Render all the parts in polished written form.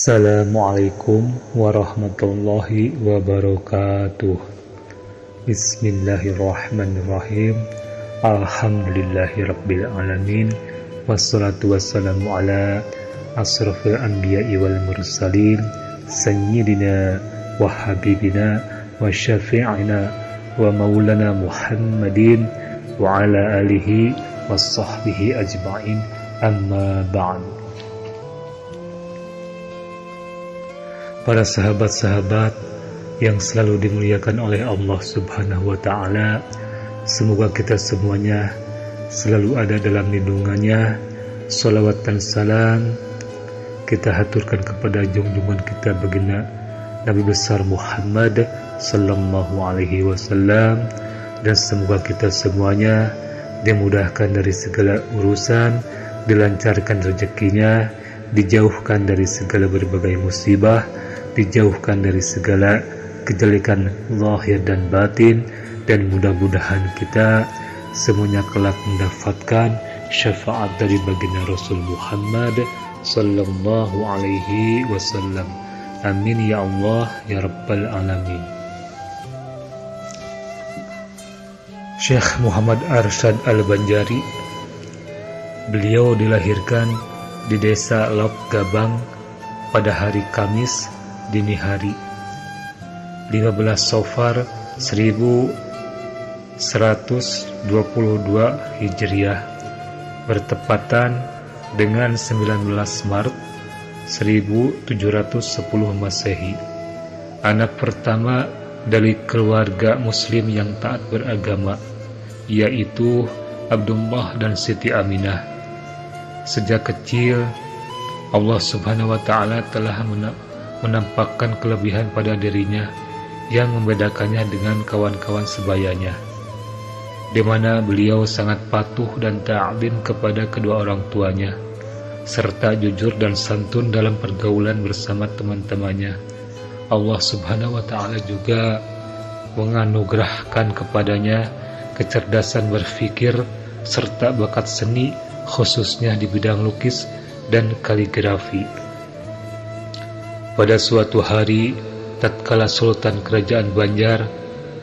Assalamualaikum warahmatullahi wabarakatuh. Bismillahirrahmanirrahim. Alhamdulillahirabbil alamin. Wassalatu wassalamu ala asrofil anbiya'i wal mursalin sayyidina wa habibina wa syafi'ina wa maulana Muhammadin wa ala alihi wa sahbihi ajma'in, amma ba'd. Para sahabat-sahabat yang selalu dimuliakan oleh Allah Subhanahu wa Ta'ala, semoga kita semuanya selalu ada dalam lindungannya. Salawat dan salam kita haturkan kepada junjungan kita baginda Nabi besar Muhammad sallallahu alaihi wasallam, dan semoga kita semuanya dimudahkan dari segala urusan, dilancarkan rezekinya, dijauhkan dari segala berbagai musibah, dijauhkan dari segala kejelekan zahir dan batin, dan mudah-mudahan kita semuanya kelak mendapatkan syafaat dari baginda Rasul Muhammad sallallahu alaihi wasallam. Amin ya Allah ya rabbal alamin. Syekh Muhammad Arsyad Al-Banjari, beliau dilahirkan di desa Lok Gabang pada hari Kamis dini hari 15 Safar 1122 Hijriah, bertepatan dengan 19 Maret 1710 Masehi. Anak pertama dari keluarga muslim yang taat beragama, yaitu Abdullah dan Siti Aminah. Sejak kecil Allah Subhanahu wa Ta'ala telah menampakkan kelebihan pada dirinya yang membedakannya dengan kawan-kawan sebayanya, di mana beliau sangat patuh dan ta'lim kepada kedua orang tuanya, serta jujur dan santun dalam pergaulan bersama teman-temannya. Allah Subhanahu wa Ta'ala juga menganugerahkan kepadanya kecerdasan berpikir serta bakat seni, khususnya di bidang lukis dan kaligrafi. Pada suatu hari, tatkala Sultan Kerajaan Banjar,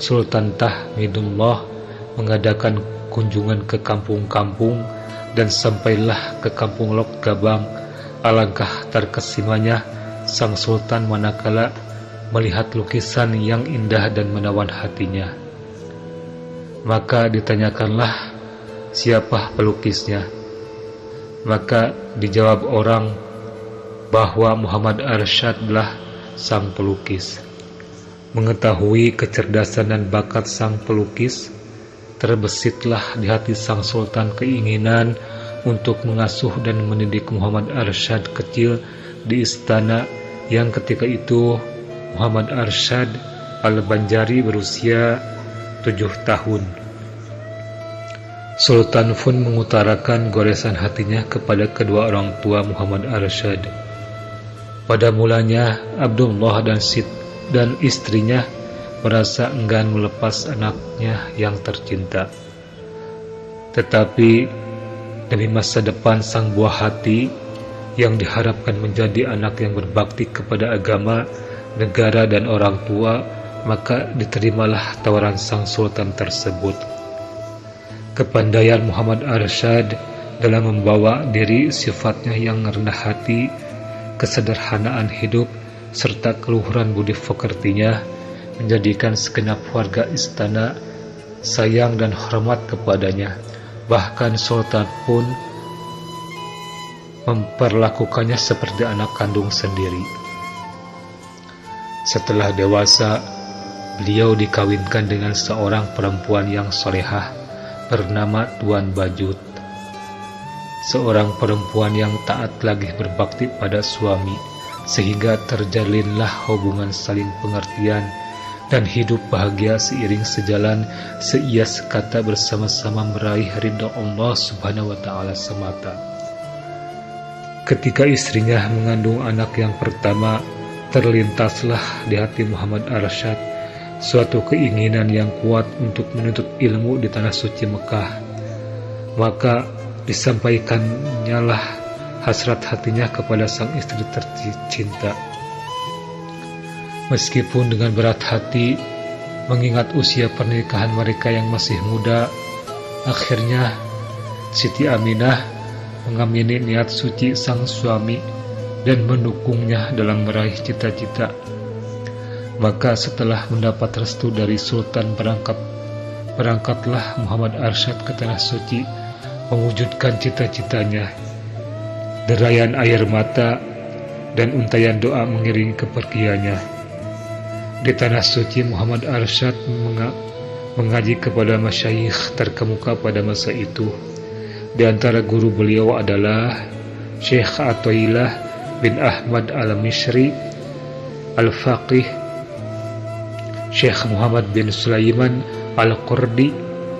Sultan Tahmidullah, mengadakan kunjungan ke kampung-kampung dan sampailah ke kampung Lok Gabang, alangkah terkesimanya sang Sultan manakala melihat lukisan yang indah dan menawan hatinya. Maka ditanyakanlah, siapa pelukisnya? Maka dijawab orang bahwa Muhammad Arsyadlah sang pelukis. Mengetahui kecerdasan dan bakat sang pelukis, terbesitlah di hati sang sultan keinginan untuk mengasuh dan mendidik Muhammad Arsyad kecil di istana yang ketika itu Muhammad Arsyad Al-Banjari berusia 7 tahun. Sultan pun mengutarakan goresan hatinya kepada kedua orang tua Muhammad Arsyad. Pada mulanya Abdullah dan istrinya merasa enggan melepas anaknya yang tercinta. Tetapi demi masa depan sang buah hati yang diharapkan menjadi anak yang berbakti kepada agama, negara dan orang tua, maka diterimalah tawaran sang sultan tersebut. Kepandaian Muhammad Arsyad dalam membawa diri, sifatnya yang rendah hati, kesederhanaan hidup, serta keluhuran budi pekertinya menjadikan segenap warga istana sayang dan hormat kepadanya. Bahkan Sultan pun memperlakukannya seperti anak kandung sendiri. Setelah dewasa, beliau dikawinkan dengan seorang perempuan yang solehah bernama Tuan Bajut, seorang perempuan yang taat lagi berbakti pada suami, sehingga terjalinlah hubungan saling pengertian dan hidup bahagia seiring sejalan seia sekata bersama-sama meraih ridha Allah Subhanahu wa Ta'ala semata. Ketika istrinya mengandung anak yang pertama, terlintaslah di hati Muhammad Arsyad suatu keinginan yang kuat untuk menuntut ilmu di tanah suci Mekah. Maka disampaikannya lah hasrat hatinya kepada sang istri tercinta. Meskipun dengan berat hati mengingat usia pernikahan mereka yang masih muda, akhirnya Siti Aminah mengamini niat suci sang suami dan mendukungnya dalam meraih cita-cita. Maka setelah mendapat restu dari Sultan, berangkatlah Muhammad Arsyad ke Tanah Suci mewujudkan cita-citanya. Derayan air mata dan untayan doa mengiringi kepergiannya. Di Tanah Suci, Muhammad Arsyad mengaji kepada masyayikh terkemuka pada masa itu. Di antara guru beliau adalah Syekh Athaillah bin Ahmad al-Misri, Al-Faqih, Syekh Muhammad bin Sulaiman Al-Qurdi,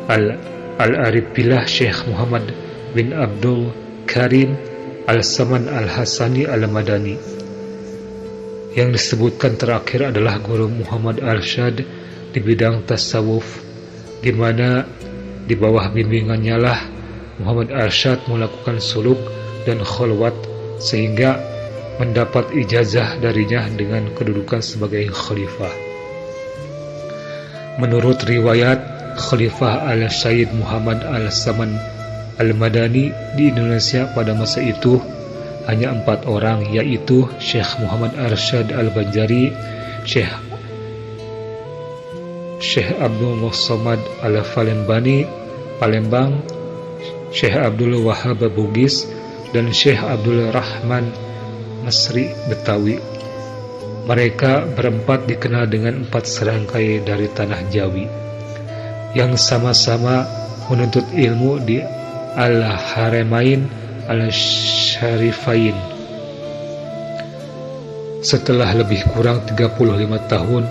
Al-Arif Billah, Syekh Muhammad bin Abdul Karim Al-Saman Al-Hasani Al-Madani. Yang disebutkan terakhir adalah guru Muhammad Arsyad di bidang tasawuf, di mana di bawah bimbingannya lah Muhammad Arsyad melakukan suluk dan khalwat sehingga mendapat ijazah darinya dengan kedudukan sebagai khalifah. Menurut riwayat, Khalifah Al-Sayyid Muhammad Al-Saman Al-Madani di Indonesia pada masa itu hanya 4 orang, yaitu Syekh Muhammad Arsyad Al-Banjari, Syekh Abdul Somad Al-Falembani Palembang, Syekh Abdul Wahab Bugis, dan Syekh Abdul Rahman Masri Betawi. Mereka berempat dikenal dengan 4 serangkai dari tanah Jawi yang sama-sama menuntut ilmu di Al-Haramain Al-Syarifain. Setelah lebih kurang 35 tahun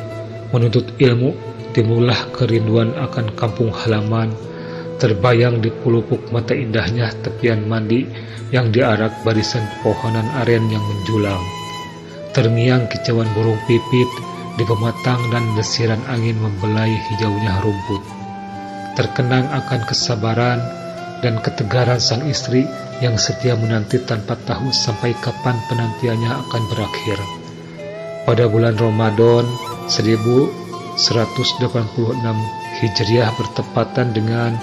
menuntut ilmu, timbullah kerinduan akan kampung halaman, terbayang di pelupuk mata indahnya tepian mandi yang diarak barisan pohonan aren yang menjulang, terngiang kicauan burung pipit di pematang dan desiran angin membelai hijaunya rumput, terkenang akan kesabaran dan ketegaran sang istri yang setia menanti tanpa tahu sampai kapan penantiannya akan berakhir. Pada bulan Ramadan 1186 Hijriah bertepatan dengan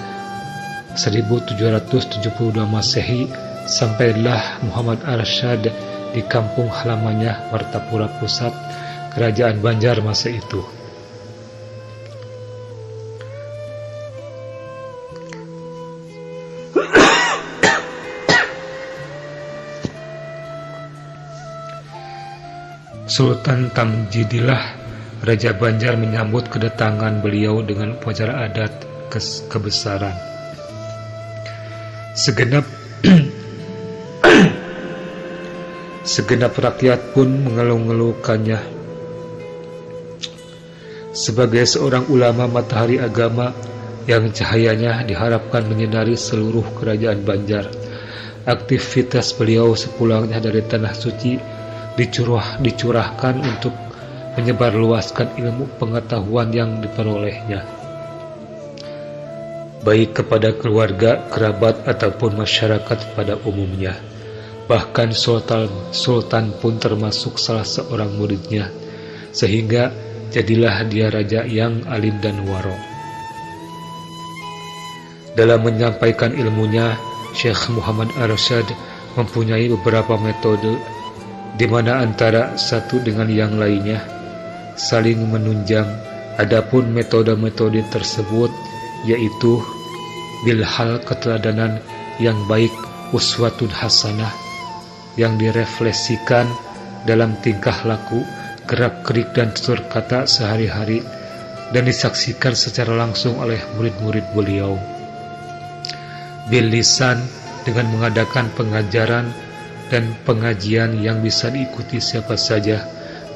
1772 Masehi, sampailah Muhammad Arsyad di kampung halamannya Martapura Pusat, Kerajaan Banjar masa itu. Sultan Tamjidillah, Raja Banjar, menyambut kedatangan beliau dengan upacara adat kebesaran. Segenap rakyat pun mengeluh-ngeluhkannya. Sebagai seorang ulama matahari agama yang cahayanya diharapkan menyinari seluruh kerajaan Banjar, aktivitas beliau sepulangnya dari Tanah Suci dicurahkan untuk menyebarluaskan ilmu pengetahuan yang diperolehnya, baik kepada keluarga, kerabat, ataupun masyarakat pada umumnya. Bahkan Sultan pun termasuk salah seorang muridnya, sehingga jadilah dia raja yang alim dan waro. Dalam menyampaikan ilmunya, Syekh Muhammad Arsyad mempunyai beberapa metode, di mana antara satu dengan yang lainnya saling menunjang. Adapun metode-metode tersebut yaitu bilhal, keteladanan yang baik, uswatun hasanah, yang direfleksikan dalam tingkah laku, gerak-gerik dan tutur kata sehari-hari, dan disaksikan secara langsung oleh murid-murid beliau. Bil lisan, dengan mengadakan pengajaran dan pengajian yang bisa diikuti siapa saja,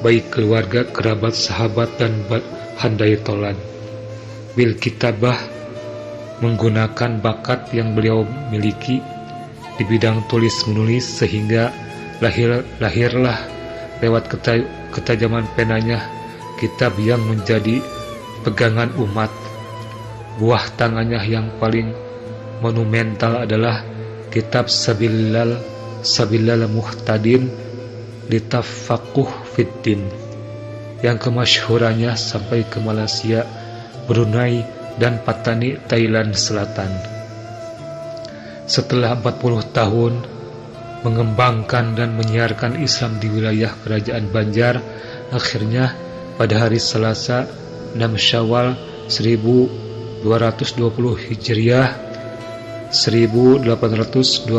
baik keluarga, kerabat, sahabat, dan handai tolan. Bil kitabah, menggunakan bakat yang beliau miliki di bidang tulis-menulis, sehingga lahirlah lewat ketajaman penanya kitab yang menjadi pegangan umat. Buah tangannya yang paling monumental adalah kitab Sabilil sabilal muhtadin litafaqquh fiddin, yang kemasyhurannya sampai ke Malaysia, Brunei, dan Patani, Thailand Selatan. Setelah 40 tahun mengembangkan dan menyiarkan Islam di wilayah Kerajaan Banjar, akhirnya pada hari Selasa 6 Syawal 1220 Hijriah 1812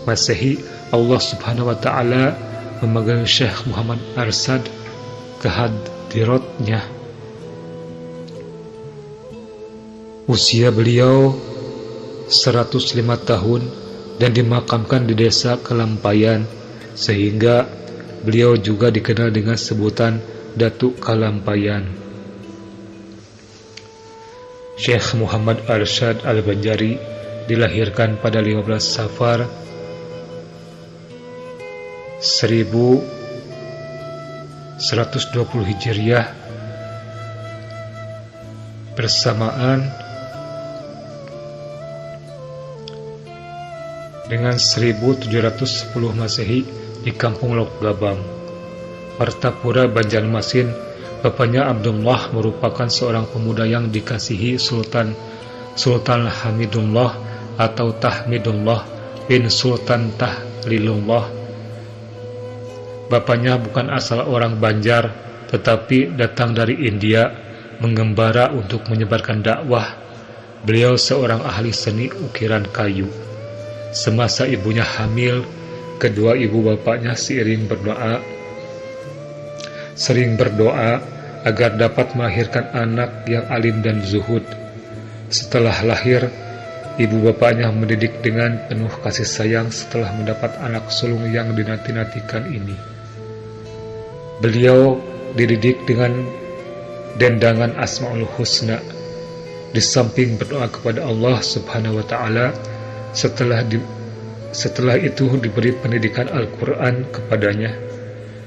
Masehi, Allah Subhanahu wa Ta'ala memanggil Syekh Muhammad Arsad ke hadiratnya. Usia beliau 105 tahun dan dimakamkan di desa Kalampayan, sehingga beliau juga dikenal dengan sebutan Datuk Kalampayan. Syekh Muhammad Arsyad Al-Banjari dilahirkan pada 15 Safar 1120 Hijriah bersamaan dengan 1710 Masehi di Kampung Lok Gabang, Martapura, Banjarmasin. Bapaknya Abdullah merupakan seorang pemuda yang dikasihi Sultan Hamidullah atau Tahmidullah bin Sultan Tahlilullah. Bapaknya bukan asal orang Banjar, tetapi datang dari India mengembara untuk menyebarkan dakwah. Beliau seorang ahli seni ukiran kayu. Semasa ibunya hamil, kedua ibu bapaknya sering berdoa agar dapat melahirkan anak yang alim dan zuhud. Setelah lahir, ibu bapaknya mendidik dengan penuh kasih sayang setelah mendapat anak sulung yang dinanti-nantikan ini. Beliau dididik dengan dendangan Asmaul Husna. Di samping berdoa kepada Allah Subhanahu wa Ta'ala, setelah itu diberi pendidikan Al-Quran kepadanya.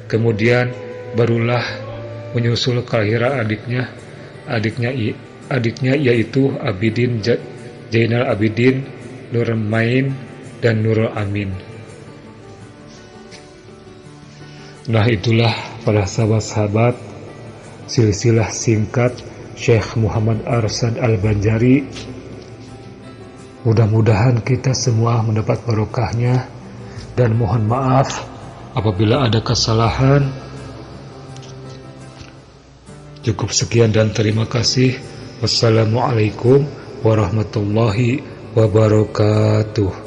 Kemudian barulah menyusul kelahiran adiknya yaitu Abidin Zainal Abidin, Nurul Main, dan Nurul Amin. Nah, itulah para sahabat-sahabat silsilah singkat Syekh Muhammad Arsad Al-Banjari. Mudah-mudahan kita semua mendapat barokahnya, dan mohon maaf apabila ada kesalahan. Cukup sekian dan terima kasih. Wassalamualaikum warahmatullahi wabarakatuh.